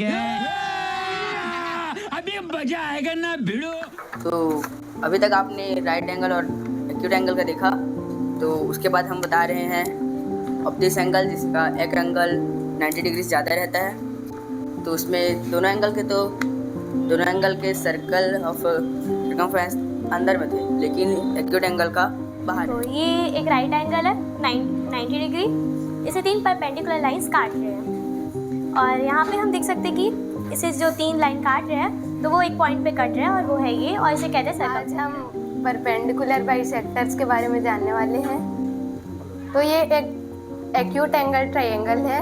है। अभी मजा आएगा ना भिड़ो। तो अभी तक आपने राइट एंगल और एक्यूट एंगल का देखा, तो उसके बाद हम बता रहे हैं ऑब्टयूस एंगल, जिसका एक एंगल 90 डिग्री ज़्यादा रहता है। तो उसमें दोनों एंगल के सर्कल ऑफ सर्कमफ्रेंस अंदर में थे, लेकिन एक्यूट एंगल का बाहर। तो ये एक राइट एंगल है 90 डिग्री, इसे 3 परपेंडिकुलर लाइंस काट रहे हैं और यहाँ पे हम देख सकते हैं कि इसे जो 3 लाइन काट रहे हैं तो वो एक पॉइंट पे कट रहे हैं और वो है ये, और इसे कहते हैं सर्कम। आज हम परपेंडिकुलर बाइसेक्टर्स के बारे में जानने वाले हैं। तो ये एक एक्यूट एंगल ट्रायंगल है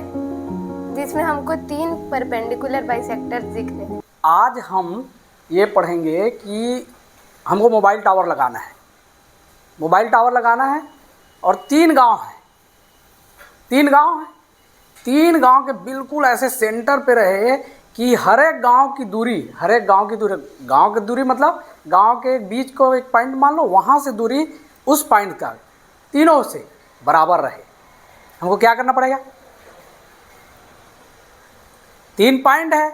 जिसमें हमको 3 परपेंडिकुलर बाइसेक्टर्स दिख रहे हैं। आज हम ये पढ़ेंगे कि हमको मोबाइल टावर लगाना है। मोबाइल टावर लगाना है और 3 गांव हैं। 3 गांव के बिल्कुल ऐसे सेंटर पे रहे कि हर एक गांव की दूरी मतलब गांव के बीच को एक पॉइंट मान लो, वहाँ से दूरी उस पॉइंट तक तीनों से बराबर रहे। हमको क्या करना पड़ेगा? 3 पॉइंट है,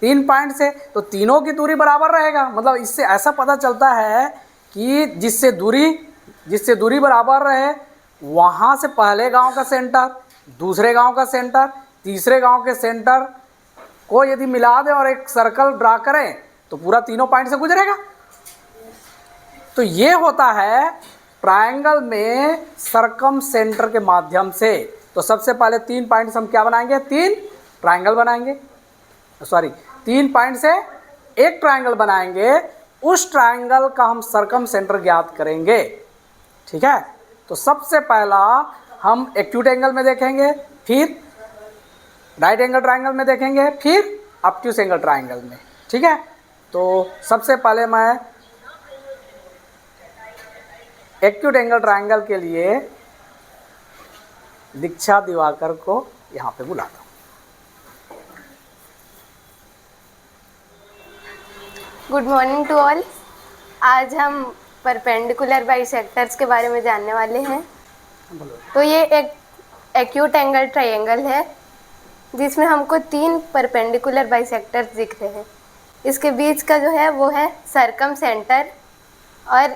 3 पॉइंट से तो तीनों की दूरी बराबर रहेगा। मतलब इससे ऐसा पता चलता है कि जिससे दूरी बराबर रहे, वहाँ से पहले गांव का सेंटर, दूसरे गांव का सेंटर, तीसरे गांव के सेंटर को यदि मिला दें और एक सर्कल ड्रा करें तो पूरा तीनों पॉइंट से गुजरेगा। तो ये होता है ट्रायंगल में सर्कम सेंटर के माध्यम से। तो सबसे पहले 3 पॉइंट से हम क्या बनाएंगे? 3 ट्रायंगल बनाएंगे। 3 पॉइंट से एक ट्रायंगल बनाएंगे। उस ट्रायंगल का हम सर्कम सेंटर ज्ञात करेंगे। ठीक है, तो सबसे पहला हम एक्यूट एंगल में देखेंगे, फिर राइट एंगल ट्रायंगल में देखेंगे, फिर ऑब्ट्यूस एंगल ट्रायंगल में। ठीक है, तो सबसे पहले मैं एक्यूट एंगल ट्रायंगल के लिए दीक्षा दिवाकर को यहाँ पे बुलाता हूँ। Good morning to all. आज हम परपेंडिकुलर बाइसेक्टर्स के बारे में जानने वाले हैं। तो ये एक एक्यूट एंगल ट्रायंगल है जिसमें हमको 3 परपेंडिकुलर बाइसेक्टर्स दिख रहे हैं। इसके बीच का जो है वो है सर्कम सेंटर, और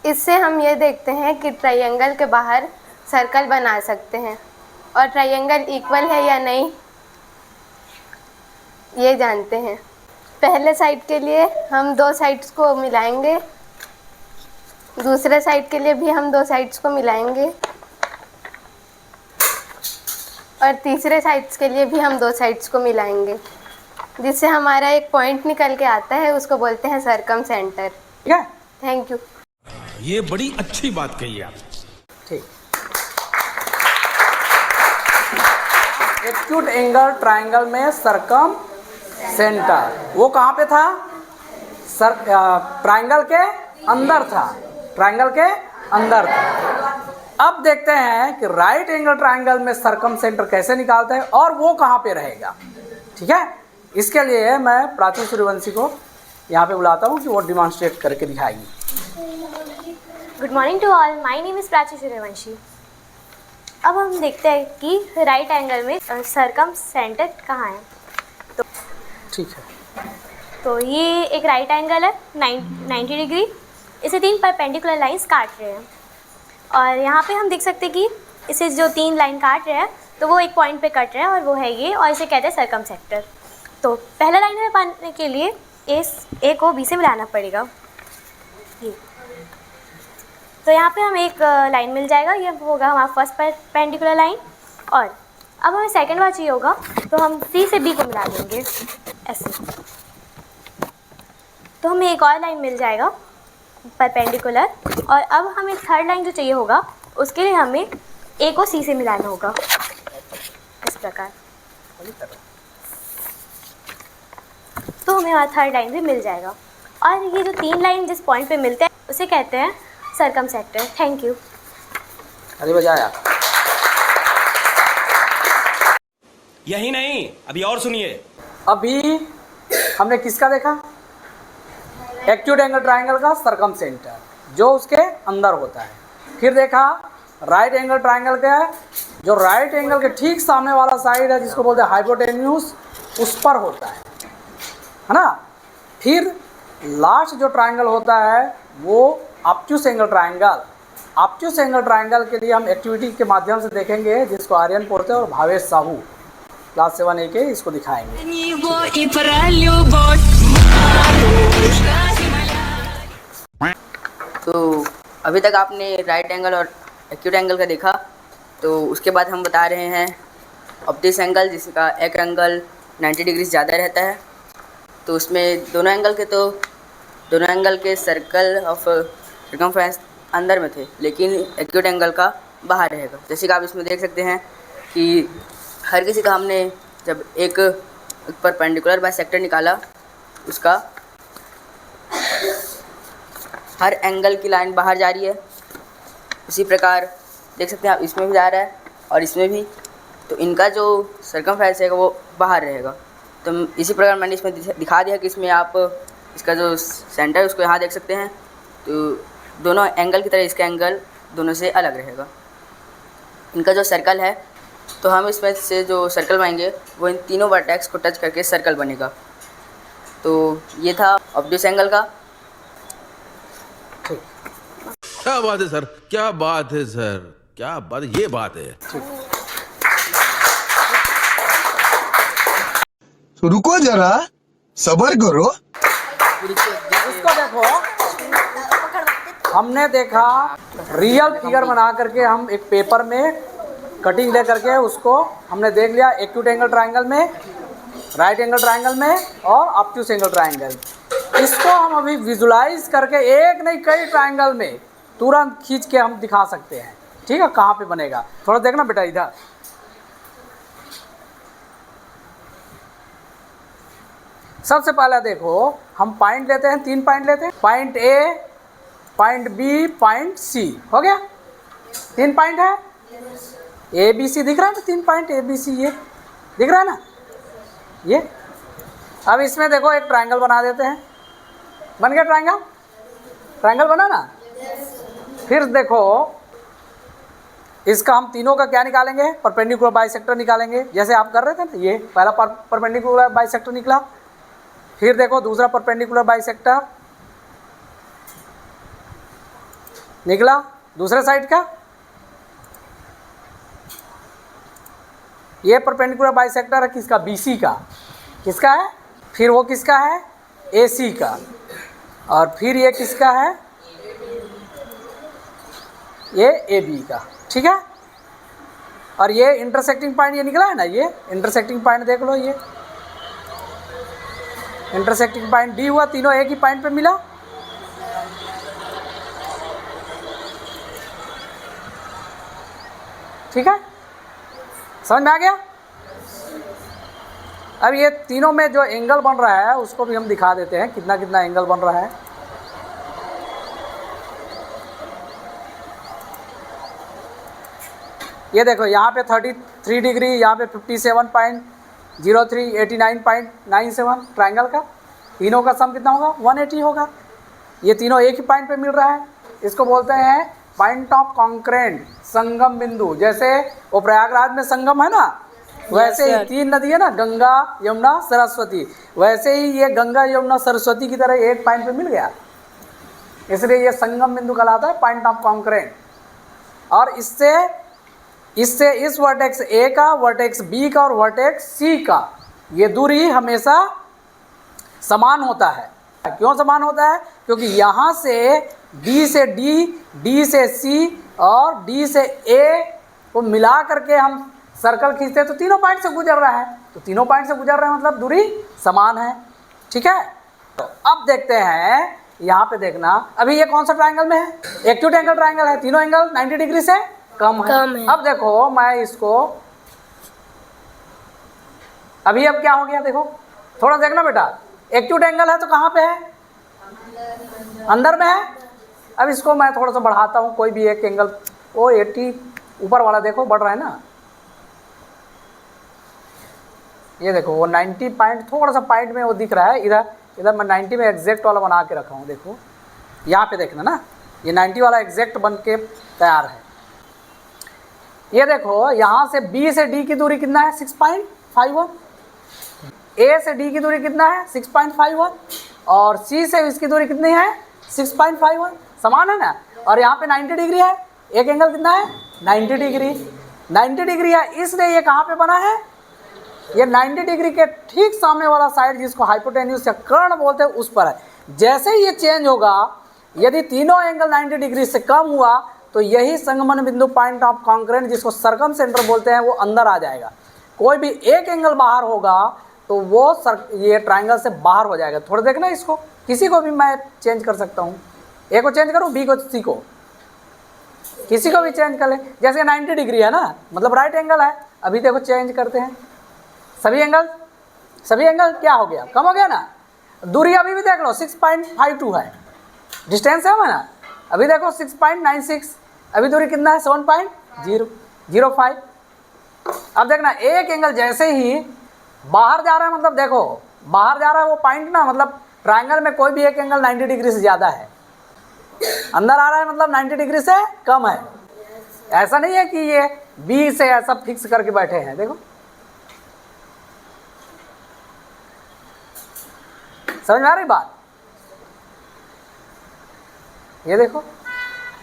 इससे हम ये देखते हैं कि ट्रायंगल के बाहर सर्कल बना सकते हैं और ट्रायंगल इक्वल है या नहीं ये जानते हैं। पहले साइड के लिए हम 2 साइड्स को मिलाएंगे, दूसरे साइड के लिए भी हम 2 साइड्स को मिलाएंगे, और तीसरे साइड्स के लिए भी हम 2 साइड्स को मिलाएंगे, जिससे हमारा एक पॉइंट निकल के आता है, उसको बोलते हैं सर्कम सेंटर। ठीक है, थैंक यू। ये बड़ी अच्छी बात कही आप। ठीक। एक्यूट एंगल ट्रायंगल में सर्कम सेंटर वो कहाँ पे था? ट्रायंगल के अंदर था। ट्रायंगल के अंदर था। अब देखते हैं कि राइट एंगल ट्रायंगल में सर्कम सेंटर कैसे निकालते हैं और वो कहाँ पे रहेगा। ठीक है, इसके लिए मैं प्राची सूर्यवंशी को यहाँ पे बुलाता हूँ कि वो डिमॉन्स्ट्रेट करके दिखाएगी। Good morning to all, my name is Prachi Suryavanshi. अब हम देखते हैं कि राइट एंगल में सर्कम सेंटर कहाँ है। तो ठीक है, तो ये एक राइट एंगल है 90 डिग्री, इसे 3 परपेंडिकुलर लाइंस काट रहे हैं और यहाँ पे हम देख सकते हैं कि इसे जो 3 लाइन काट रहे हैं तो वो एक पॉइंट पे कट रहे हैं और वो है ये, और इसे कहते हैं सर्कम सेक्टर। तो पहला लाइन में पाने के लिए ए को बी से मिलाना पड़ेगा। ये तो यहाँ पे हमें एक लाइन मिल जाएगा, ये होगा हमारा फर्स्ट परपेंडिकुलर लाइन, और अब हमें सेकंड वाला चाहिए होगा तो हम सी से बी को मिला देंगे ऐसे। तो हमें एक और लाइन मिल जाएगा परपेंडिकुलर, और अब हमें थर्ड लाइन जो चाहिए होगा उसके लिए हमें ए को सी से मिलाना होगा इस प्रकार। तो हमें हमारा थर्ड लाइन भी मिल जाएगा, और ये जो 3 लाइन जिस पॉइंट पे मिलते हैं उसे कहते हैं सर्कम सेक्टर। Thank you. अरे बजाया। यही नहीं, अभी और सुनिए। अभी हमने किसका देखा? एक्यूट एंगल ट्रायंगल का सर्कम सेंटर जो उसके अंदर होता है। फिर देखा राइट एंगल ट्रायंगल का जो राइट एंगल के ठीक सामने वाला साइड है जिसको बोलते हैं हाइपोटेन्यूस, उस पर होता है ना। फिर लास्ट जो ट्रायंगल होता है वो obtuse angle triangle. Obtuse angle triangle के लिए हम एक्टिविटी के माध्यम से देखेंगे, जिसको आर्यन पोर्ते और भावेश साहू क्लास 7A के इसको दिखाएंगे। तो अभी तक आपने राइट एंगल और एक्यूट एंगल का देखा, तो उसके बाद हम बता रहे हैं ऑब्ट्यूस एंगल, जिसका एक एंगल 90 डिग्री ज़्यादा रहता है। तो उसमें दोनों एंगल के सर्कल ऑफ सर्कमफ्रेंस अंदर में थे, लेकिन एक्यूट एंगल का बाहर रहेगा। जैसे कि आप इसमें देख सकते हैं कि हर किसी का हमने जब एक परपेंडिकुलर बाइसेक्टर निकाला, उसका हर एंगल की लाइन बाहर जा रही है। उसी प्रकार देख सकते हैं आप, इसमें भी जा रहा है और इसमें भी, तो इनका जो सर्कमफ्रेंस है वो बाहर रहेगा। तो इसी प्रकार मैंने इसमें दिखा दिया कि इसमें आप इसका जो सेंटर है उसको यहाँ देख सकते हैं। तो दोनों एंगल की तरह इसका एंगल दोनों से अलग रहेगा। इनका जो सर्कल है, तो हम इसमें से जो सर्कल बनाएंगे वो इन तीनों वर्टेक्स को टच करके सर्कल बनेगा। तो ये था ऑब्ट्यूस एंगल का। क्या बात है सर, क्या बात है सर, क्या बात, ये बात है। तो रुको जरा, सब्र करो। इसको देखो, हमने देखा रियल फिगर बना करके हम एक पेपर में कटिंग दे करके उसको हमने देख लिया एक्यूट एंगल ट्रायंगल में, राइट एंगल ट्रायंगल में और ऑब्ट्यूस एंगल ट्रायंगल। इसको हम अभी विजुलाइज करके एक नहीं कई ट्रायंगल में तुरंत खींच के हम दिखा सकते हैं। ठीक है, कहाँ पे बनेगा थोड़ा देखना बेटा इधर। सबसे पहले देखो, हम पॉइंट लेते हैं, 3 पॉइंट लेते हैं, point A, point B, point C. हो गया, 3 पॉइंट है। ए बी सी दिख रहा है ना, 3 पॉइंट ए बी सी, ये दिख रहा है ना ये। अब इसमें देखो एक ट्रायंगल बना देते हैं। बन गया ट्रायंगल, ट्रायंगल बना ना। फिर देखो इसका हम तीनों का क्या निकालेंगे, परपेंडिकुलर बाइसेक्टर निकालेंगे, जैसे आप कर रहे थे ना। ये पहला परपेंडिकुलर बाइसेक्टर निकला, फिर देखो दूसरा परपेंडिकुलर बाइसेक्टर निकला दूसरे साइड का। ये परपेंडिकुलर बाइसेक्टर है किसका, BC का। किसका है, फिर वो किसका है, AC का। और फिर ये किसका है, ये AB का। ठीक है, और ये इंटरसेक्टिंग पॉइंट ये निकला है ना, ये इंटरसेक्टिंग पॉइंट देख लो, ये इंटरसेक्टिंग पॉइंट D हुआ, तीनों एक ही पॉइंट पे मिला। ठीक है, समझ में आ गया। अब ये तीनों में जो एंगल बन रहा है उसको भी हम दिखा देते हैं, कितना कितना एंगल बन रहा है। ये देखो यहाँ पे 33 डिग्री, यहाँ पे 57.03, 89.97 ट्रायंगल का। तीनों का सम कितना होगा, 180 होगा। ये तीनों एक ही पॉइंट पे मिल रहा है, इसको बोलते हैं पॉइंट ऑफ कॉन्करेंट, संगम बिंदु। जैसे वो प्रयागराज में संगम है ना, वैसे ही 3 नदी है ना, गंगा यमुना सरस्वती, वैसे ही ये गंगा यमुना सरस्वती की तरह एक पॉइंट पे मिल गया, इसलिए ये संगम बिंदु कहलाता है, पॉइंट ऑफ कॉन्करेंट। और इससे इस वर्टेक्स ए का, वर्टेक्स बी का और वर्टेक्स सी का ये दूरी हमेशा समान होता है। क्यों समान होता है, क्योंकि यहाँ से D से D, D से C और D से A को मिला करके हम सर्कल खींचते हैं, तो तीनों पॉइंट से गुजर रहा है, तो तीनों पॉइंट से गुजर रहे हैं मतलब दूरी समान है। ठीक है, तो अब देखते हैं, यहाँ पे देखना, अभी ये कौन सा ट्रायंगल में है, एक्यूट एंगल ट्रायंगल है, तीनों एंगल 90 डिग्री से कम है। अब देखो मैं इसको, अभी अब क्या हो गया देखो, थोड़ा देखना बेटा, एक्यूट एंगल है तो कहाँ पे है, अंदर में है। अब इसको मैं थोड़ा सा बढ़ाता हूँ, कोई भी एक एंगल, वो 80 ऊपर वाला देखो बढ़ रहा है ना, ये देखो वो 90 पॉइंट, थोड़ा सा पॉइंट में वो दिख रहा है। इधर मैं 90 में एग्जैक्ट वाला बना के रखा हूँ, देखो यहाँ पे देखना ना, ये 90 वाला एग्जैक्ट बन के तैयार है। ये देखो यहाँ से B से D की दूरी कितना है, 6.51। ए से डी की दूरी कितना है 6.51 और सी से इसकी दूरी कितनी है 6.51, समान है ना। और यहाँ पे 90 डिग्री है, एक एंगल कितना है 90 डिग्री, 90 डिग्री है, इसलिए ये कहाँ पे बना है, ये 90 डिग्री के ठीक सामने वाला साइड जिसको हाइपोटेन्यूज या कर्ण बोलते हैं उस पर है। जैसे ही ये चेंज होगा, यदि तीनों एंगल 90 डिग्री से कम हुआ तो यही संगमन बिंदु पॉइंट ऑफ कॉन्करेंट जिसको सरकम सेंटर बोलते हैं वो अंदर आ जाएगा। कोई भी एक एंगल बाहर होगा तो वो ये ट्राइंगल से बाहर हो जाएगा। थोड़ा देखना इसको, किसी को भी मैं चेंज कर सकता हूँ, ए को चेंज करूँ, बी को, सी को, किसी को भी चेंज कर ले। जैसे 90 डिग्री है ना, मतलब राइट एंगल है, अभी देखो चेंज करते हैं, सभी एंगल क्या हो गया, कम हो गया ना। दूरी अभी भी देख लो 6.52 है, डिस्टेंस है ना, अभी देखो 6.96, अभी दूरी कितना है 7.005। अब देखना एक एंगल जैसे ही बाहर जा रहा है, मतलब देखो बाहर जा रहा है वो पॉइंट ना, मतलब ट्राइंगल में कोई भी एक एंगल 90 डिग्री से ज़्यादा है, अंदर आ रहा है मतलब 90 डिग्री से कम है। ऐसा नहीं है कि ये बी से ऐसा फिक्स करके बैठे हैं। देखो समझ में आ रही बात, ये देखो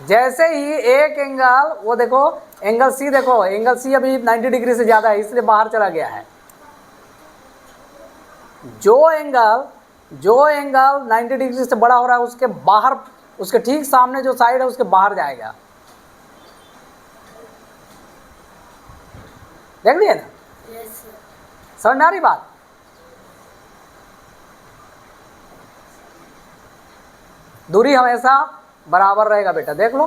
जैसे ही एक एंगल, वो देखो एंगल सी, देखो एंगल सी अभी 90 डिग्री से ज़्यादा है इसलिए बाहर चला गया है। जो एंगल 90 डिग्री से बड़ा हो रहा है उसके बाहर, उसके ठीक सामने जो साइड है उसके बाहर जाएगा। देख लिया ना, समझ में आ रही बात। दूरी हमेशा बराबर रहेगा बेटा, देख लो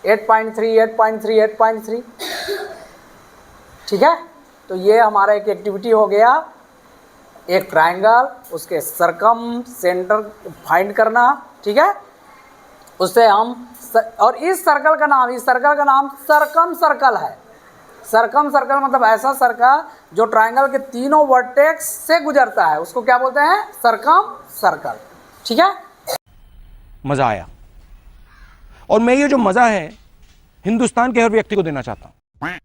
8.3 8.3 8.3, ठीक है। तो ये हमारा एक एक्टिविटी हो गया, एक ट्रायंगल, उसके सरकम सेंटर फाइंड करना, ठीक है। उससे हम और इस सर्कल का नाम सरकम सर्कल है। सरकम सर्कल मतलब ऐसा सर्कल जो ट्रायंगल के तीनों वर्टेक्स से गुजरता है, उसको क्या बोलते हैं, सरकम सर्कल, ठीक है। मजा आया, और मैं ये जो मजा है हिंदुस्तान के हर व्यक्ति को देना चाहता हूं।